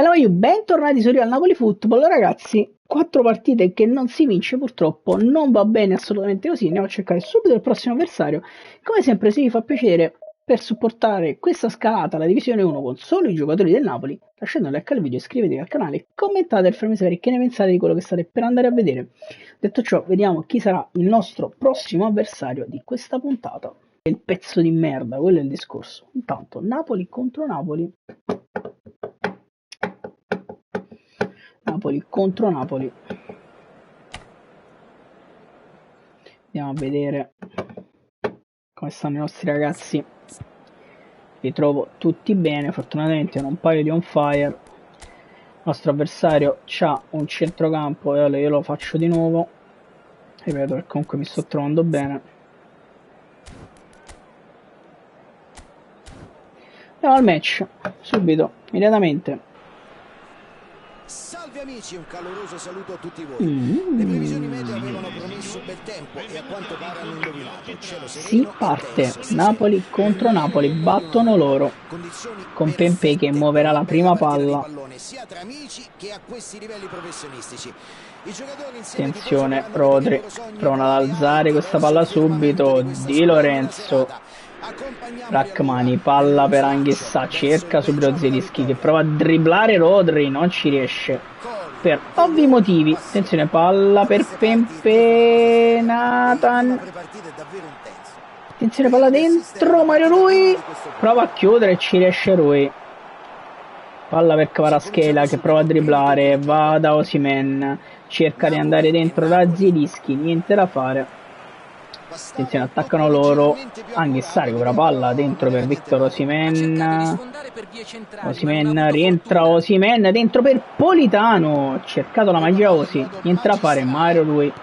Bella Maio, bentornati su Real Napoli Football. Ragazzi, 4 partite che non si vince purtroppo, non va bene assolutamente così, andiamo a cercare subito il prossimo avversario. Come sempre, se vi fa piacere, per supportare questa scalata alla Divisione 1 con solo i giocatori del Napoli, lasciate un like al video, iscrivetevi al canale, commentate e fatemi sapere che ne pensate di quello che state per andare a vedere. Detto ciò, vediamo chi sarà il nostro prossimo avversario di questa puntata. Il pezzo di merda, quello è il discorso. Intanto, Napoli contro Napoli. Napoli contro Napoli. Andiamo a vedere come stanno i nostri ragazzi. Li trovo tutti bene, fortunatamente hanno un paio di on fire. Il nostro avversario ha un centrocampo e allora io lo faccio di nuovo. Ripeto che comunque mi sto trovando bene. Andiamo al match, subito, immediatamente. Salve amici, un caloroso saluto a tutti voi. Le previsioni meteo avevano promesso bel tempo e a quanto pare hanno indovinato. Cielo sereno, Si parte, intenso, Napoli contro Napoli, battono loro, con Pepe che muoverà la prima palla. sia tra amici che a questi livelli professionistici. I giocatori insieme Attenzione, Rodri provano ad alzare questa palla subito, Di Lorenzo. Rachmani, palla per Anghissà, cerca subito Zielinski che prova a dribblare Rodri, non ci riesce per ovvi motivi. Attenzione, palla per Pepe, Nathan. Attenzione, palla dentro, Mario Rui prova a chiudere, ci riesce Rui. Palla per Kvaratskhelia che prova a dribblare, va da Osimhen, cerca di andare dentro da Zielinski, niente da fare. Attenzione, attaccano loro. Anghissà recupera palla dentro per Victor Osimhen. Osimhen rientra, Osimhen dentro per Politano. Cercato la magia Osi, niente da fare. Mario Rui,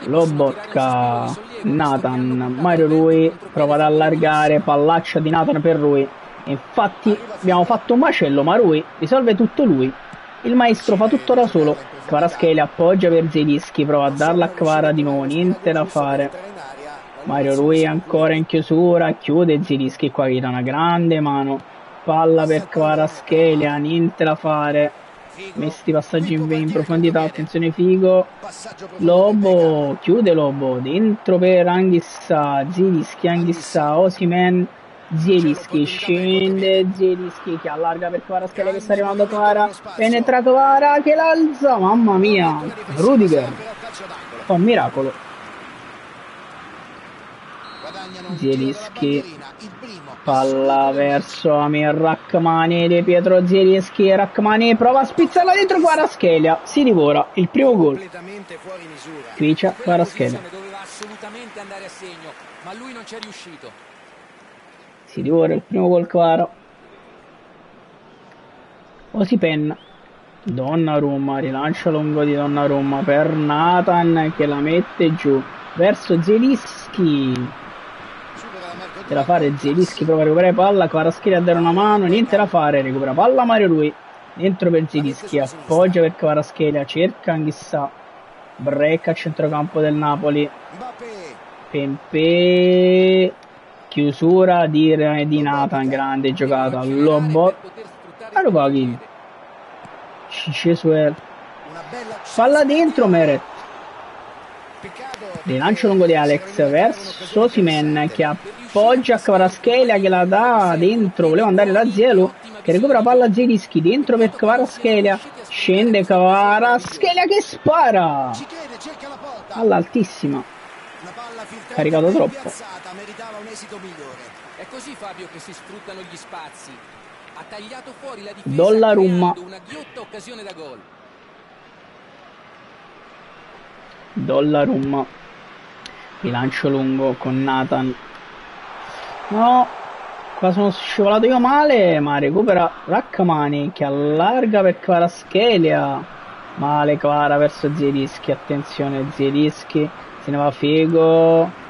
Lobotka, Nathan. Mario Rui prova ad allargare, pallaccia di Nathan per Rui. Infatti abbiamo fatto un macello, ma Rui risolve tutto lui. Il maestro fa tutto da solo. Kvaratskhelia appoggia per Zielinski, prova a darla a Kvara di nuovo, niente da fare. Mario Rui ancora in chiusura, chiude Zielinski qua gli dà una grande mano. Palla per Kvaratskhelia, niente da fare. Messi passaggi in profondità, attenzione Figo. Lobo, chiude Lobo, dentro per Anghissà, Zielinski, Anghissà, Osimhen. Zielinski scende, Zielinski che allarga per Kvaratskhelia che sta arrivando Kvara, penetra Kvara che l'alza, mamma mia, Rudiger fa un miracolo. Zielinski, palla verso Amir Rachmani di Pietro Zielinski, Rachmani prova a spizzarla dentro Kvaratskhelia, si divora il primo gol. Kvicia Kvaratskhelia. Doveva assolutamente andare a segno, ma lui non ci è riuscito. Si divora il primo gol Kvara. Osimhen, Donnarumma, rilancio lungo di Donnarumma per Nathan che la mette giù verso Zielinski. C'è da fare, Zielinski prova a recuperare palla, Kvaratskhelia a dare una mano, niente da fare, recupera palla Mario Rui, dentro per Zielinski, appoggia per Kvaratskhelia, cerca Anghissà, break a centrocampo del Napoli, Pepe, chiusura di Nathan, grande giocata, Lobo, Aruvaghi, Cesuel, palla dentro Meret, rilancio lungo di Alex verso Osimhen che appoggia a Kvaratskhelia che la dà dentro, voleva andare da Zielu che recupera palla Zielinski, dentro per Kvaratskhelia, scende Kvaratskhelia che spara all'altissima, caricato troppo. È così Fabio che si sfruttano gli spazi. Ha tagliato fuori la difesa Donnarumma, una ghiotta occasione da gol. Donnarumma, rilancio lungo con Nathan, no, qua sono scivolato io male, ma recupera Rachmani che allarga per Kvaratskhelia, male Kvara verso Zielinski, attenzione Zielinski, se ne va Figo,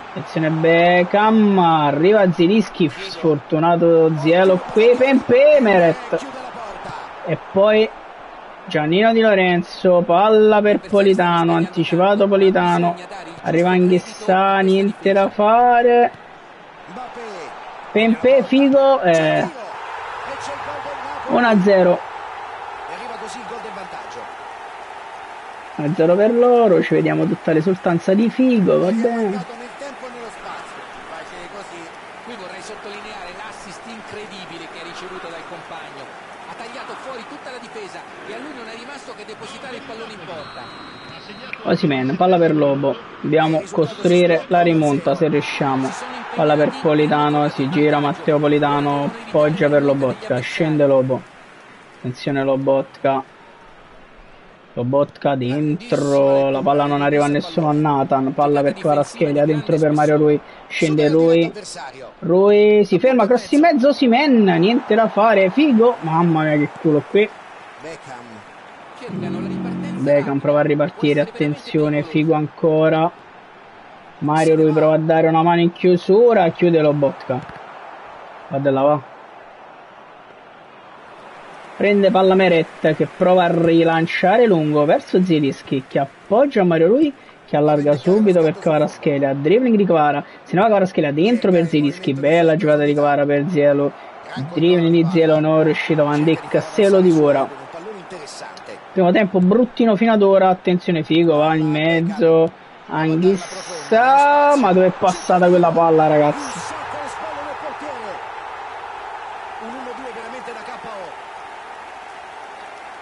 attenzione Beckham, arriva Zielinski, sfortunato Zielo qui, Pepe, Meret, e poi Giannino Di Lorenzo, palla per Politano, anticipato Politano, arriva Anghissà, niente da fare, Pepe, Figo, 1-0. E arriva così il gol del vantaggio. 1-0 per loro, ci vediamo tutta l'esultanza di Figo, va bene. Nel tempo e nello spazio. Facile così. Qui vorrei sottolineare l'assist incredibile che ha ricevuto dal compagno. Ha tagliato fuori tutta la difesa e a lui non è rimasto che depositare il pallone in porta. Osimhen, palla per Lobo, dobbiamo costruire la rimonta se riusciamo. Palla per Politano, si gira Matteo Politano, poggia per Lobotka, scende Lobo. Attenzione Lobotka. Lobotka dentro, la palla non arriva a nessuno a Nathan, palla per Kvaratskhelia, dentro per Mario Rui, scende Rui. Rui si ferma, cross in mezzo, Osimhen, niente da fare, Figo, mamma mia che culo qui. Beckham prova a ripartire, attenzione, Figo ancora. Mario Rui prova a dare una mano in chiusura, chiude Lobotka. Guarda là, va. Prende palla Meret che prova a rilanciare lungo verso Zielinski che appoggia Mario Rui che allarga subito per Kvaratskhelia. Dribbling di Kvara, se no Kvaratskhelia dentro per Zielinski, bella giocata di Kvara per Zielo. Dribbling di Zielo non è riuscito, Van Dijk se lo divora. Primo tempo bruttino fino ad ora, attenzione Figo, va in mezzo, Anghissa, ma dove è passata quella palla ragazzi?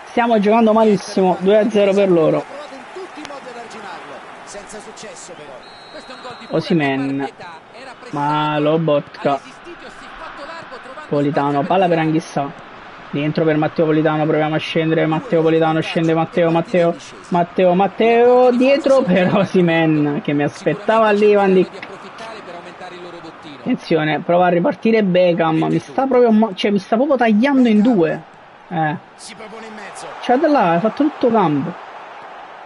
Stiamo giocando malissimo, 2-0 per loro. Osimhen, ma Lobotka, Politano, palla per Anghissa. Dentro per Matteo Politano, proviamo a scendere, Matteo Politano, scende Matteo, dietro per Osimhen, che mi aspettava lì Van Dijk. Attenzione, prova a ripartire Beckham, mi sta proprio tagliando in due. C'è da là, ha fatto tutto campo.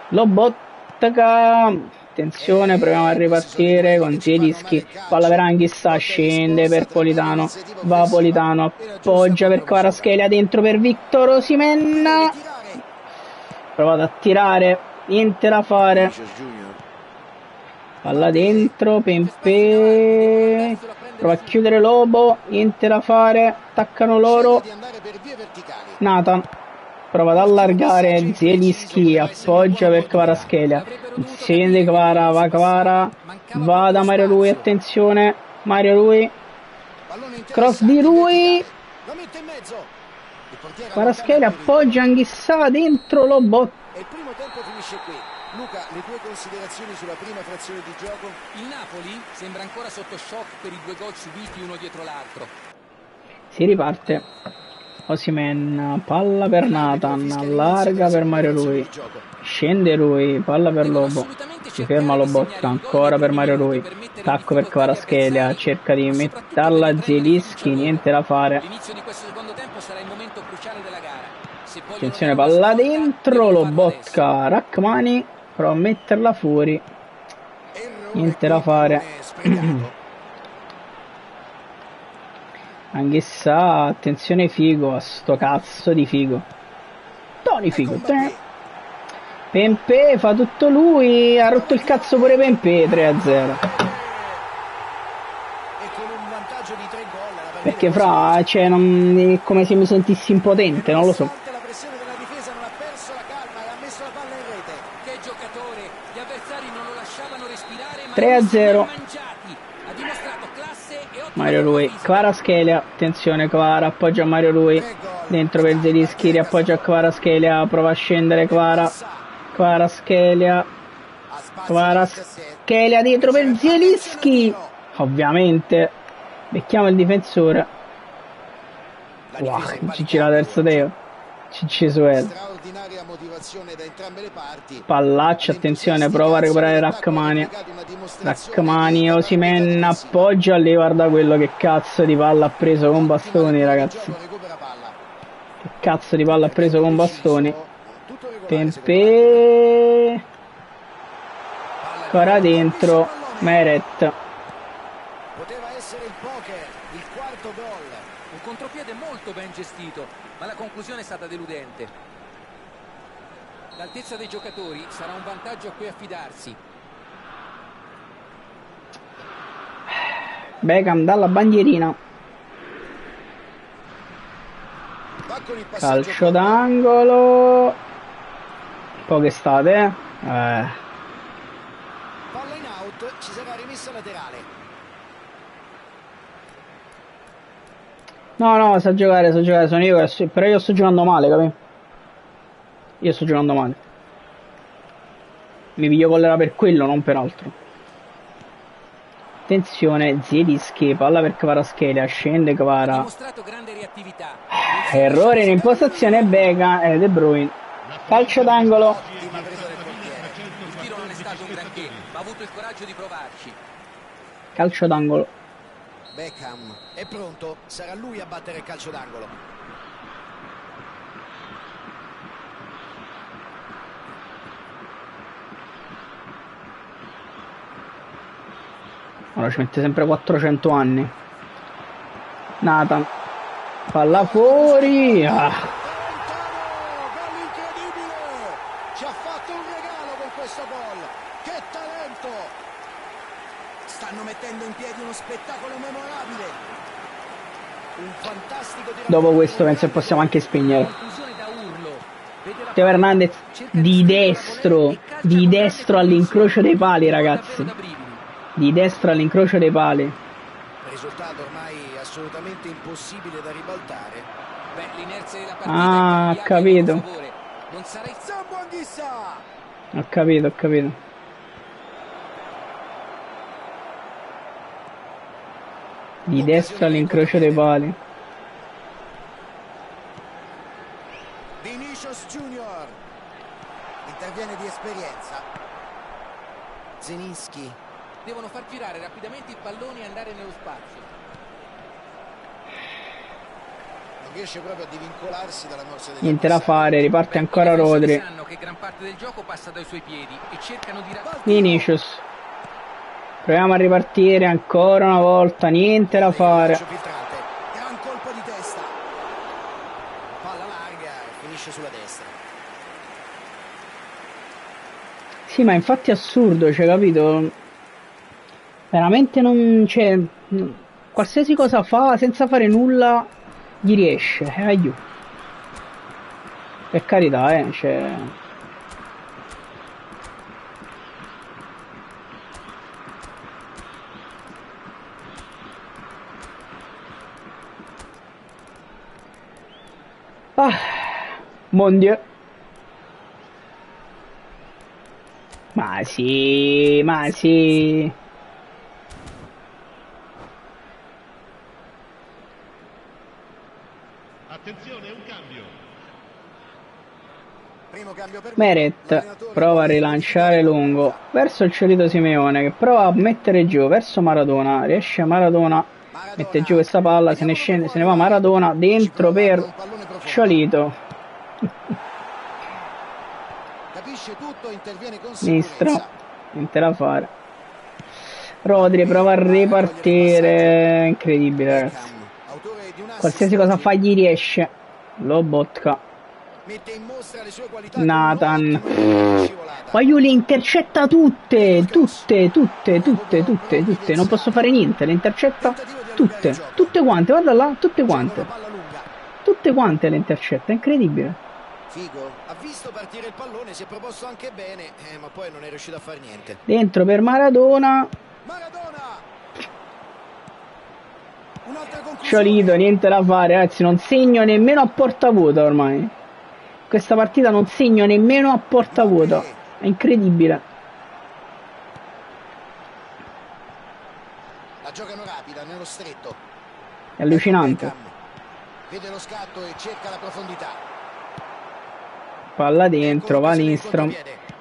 Lobotka. Attenzione, proviamo a ripartire con Zielinski, palla per Anghissa, scende per Politano, va Politano, appoggia per Kvaratskhelia, dentro per Victor Osimhen, provate a tirare, niente da fare, palla dentro, Pempè, prova a chiudere Lobo, niente da fare, attaccano loro, Nathan. Prova ad allargare Zielinski, appoggia per Kvaratskhelia, scende Kvara, va Kvara, va da Mario Rui, attenzione, Mario Rui, cross di Rui, Kvaratskhelia appoggia Anghissa, dentro Lobot. E il primo tempo finisce qui. Luca, le tue considerazioni sulla prima frazione di gioco? Il Napoli sembra ancora sotto shock per i due gol subiti uno dietro l'altro. Si riparte. Osimhen, palla per Nathan, allarga per Mario Rui, scende Rui, palla per Lobo, si ferma Lobotka, ancora per Mario Rui, attacco per Kvaratskhelia, cerca di metterla a Zielinski, niente da fare. Attenzione, palla dentro, Lobotka, Rachmani, prova a metterla fuori, niente da fare. Anghissa, attenzione Figo, a sto cazzo di Figo. Tony Figo. Pempè fa tutto lui, ha rotto il cazzo pure Pempè, 3-0. Perché fra, cioè, non, è come se mi sentissi impotente, non lo so. 3-0. Mario Rui, Kvaratskhelia, attenzione Kvara, appoggia a Mario Rui, dentro per Zielinski, riappoggia a Kvaratskhelia, prova a scendere Kvaratskhelia, dietro per Zielinski, ovviamente, becchiamo il difensore, wow, ci gira la terza teo, Ciccesuel. Pallaccio, attenzione, prova a recuperare Rachmani, Osimhen appoggia lì, guarda quello che cazzo di palla ha preso con bastoni ragazzi, che cazzo di palla ha preso con bastoni. Pempè, ancora dentro Meret. Poteva essere il poker, il quarto gol. Un contropiede molto ben gestito, ma la conclusione è stata deludente. L'altezza dei giocatori sarà un vantaggio a cui affidarsi. Beckham dalla bandierina. con il passaggio. Calcio d'angolo. Poi che state? Palla in out, ci sarà rimessa laterale. No, sa giocare, sono io che però io sto giocando male, capì? Io sto giocando male. Mi piglio collera per quello, non per altro. Attenzione, Zielinski, palla per Kvaratskhelia, scende Kvara. Dimostrato grande reattività. Errore in impostazione, Bega e De Bruyne. Calcio d'angolo. Il tiro non è stato un granché, ma ha avuto il coraggio di provarci. Calcio d'angolo. Beckham è pronto, sarà lui a battere il calcio d'angolo. Ora ci mette sempre 400 anni. Nathan. Palla fuori. Gol incredibile! Ci ha fatto un regalo con questo gol. Che talento! Stanno mettendo in piedi uno spettacolo memorabile. Un fantastico tiro. Dopo questo penso che possiamo anche spegnere. Conclusione da urlo. Vede la Teo Hernandez di destro all'incrocio dei pali, ragazzi. Di destra all'incrocio dei pali. Risultato ormai assolutamente impossibile da ribaltare. Beh, l'inerzia della partita Ah, ho capito. Non sarà il Zambuanghissa! Ho capito. Di destra all'incrocio dei pali. Vinicius Junior interviene di esperienza. Zielinski. Devono far girare rapidamente i palloni e andare nello spazio. Non riesce proprio a divincolarsi dalla morsa degli Niente da fare, riparte ancora Rodri. Sanno che gran parte del gioco passa dai suoi piedi e cercano di Vinicius. Proviamo a ripartire ancora una volta, niente da fare. Gran colpo di testa. Palla larga e finisce sulla destra. Sì, ma infatti è assurdo, cioè, capito? Veramente non c'è. Qualsiasi cosa fa senza fare nulla gli riesce. Aiuto. Per carità, cioè. Mon Dieu. Ma sì. Attenzione, un cambio. Primo cambio per Meret prova a rilanciare lungo verso il Ciolito Simeone, che prova a mettere giù verso Maradona. Riesce Maradona, mette giù questa palla, se ne va Maradona dentro per Ciolito. Capisce tutto, interviene con Sinistro, niente da fare. Rodri prova a ripartire. Incredibile, ragazzi. Qualsiasi cosa fa gli riesce. Lobotka. Nathan. Poi le intercetta tutte. Non posso fare niente, le intercetta tutte quante, guarda là, tutte quante le intercetta, è incredibile. Figo, ha visto partire il pallone, si è proposto anche bene, ma poi non è riuscito a fare niente. Dentro per Maradona. Ciolito, niente da fare, ragazzi, non segno nemmeno a porta vuota ormai. Questa partita non segno nemmeno a porta vuota. È incredibile. La giocano rapida nello stretto. È allucinante. Vede lo scatto e cerca la profondità. Palla dentro, va Lindstrom.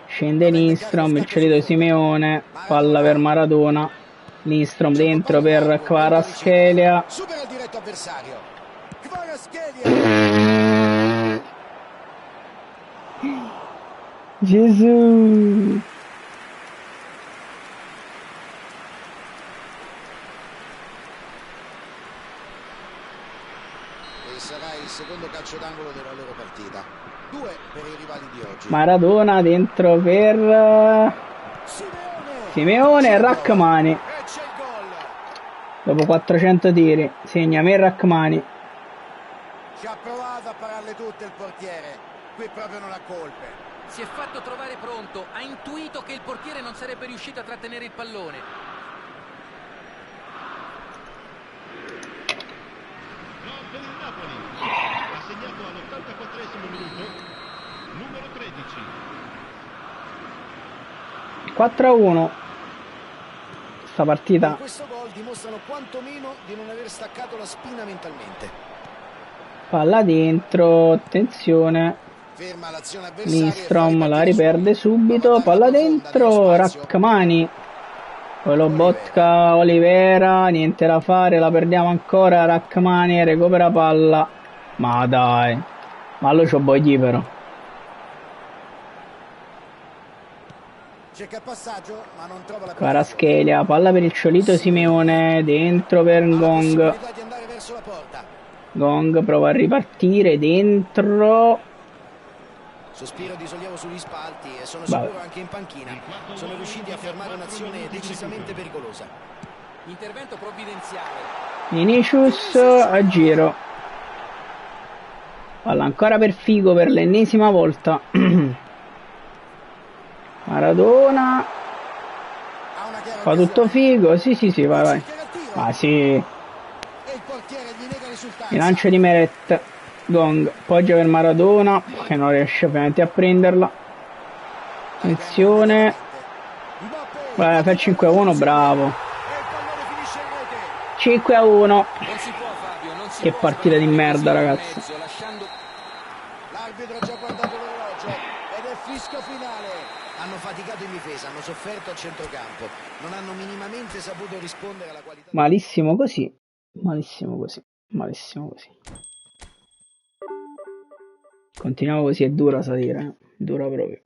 Scende Lindstrom, il Ciolito Simeone. Palla per Maradona. Lindstrom dentro per Kvaratskhelia. Supera il diretto avversario. Kvaratskhelia. Gesù. E sarà il secondo calcio d'angolo della loro partita. 2 per i rivali di oggi. Maradona dentro per Simeone e Rachmani. Dopo 400 tiri segna me Rachmani. Ci ha provato a pararle tutte il portiere, qui proprio non ha colpe. Si è fatto trovare pronto, ha intuito che il portiere non sarebbe riuscito a trattenere il pallone. Gol per il Napoli. Ha segnato all'84esimo minuto numero 13. 4-1. Sta partita. Con questo gol dimostrano quantomeno di non aver staccato la spina mentalmente. Palla dentro, attenzione. Ferma l'azione avversaria. Lindstrom la riperde subito. Palla dentro, Rachmani. Poi lo botka Olivera, niente da fare, la perdiamo ancora. Rachmani recupera palla. Ma dai, ma lo c'ho Bogli però. Cerca il passaggio, ma non trova la Kvaratskhelia, palla per il Ciolito Simeone, dentro per Gong. di andare verso la porta. Gong prova a ripartire, dentro. Sospiro di sollievo sugli spalti e sono Vabbè. sicuro anche in panchina. Sono riusciti a fermare un'azione decisamente pericolosa. Intervento provvidenziale. Vinicius a giro. Palla ancora per Figo per l'ennesima volta. Maradona. Ha una chiara Fa tutto occasione. Figo. Sì, vai, vai. Ma sì. E il portiere gli nega risultanza. Il lancio di Meret. Gong. Poggia per Maradona, che non riesce ovviamente a prenderla. Attenzione. Vai, fa 5-1, bravo. E il pallone finisce in rete. 5-1. Non si può, Fabio, non si Che può partita di sbagliare merda, così in ragazzi. mezzo, lasciando... L'arbitro ha già guardato l'orologio ed è fischio finale. Hanno faticato in difesa, hanno sofferto al centrocampo. Non hanno minimamente saputo rispondere alla qualità. Malissimo così. Malissimo così. Malissimo così. Continuiamo così, è dura salire. Dura proprio.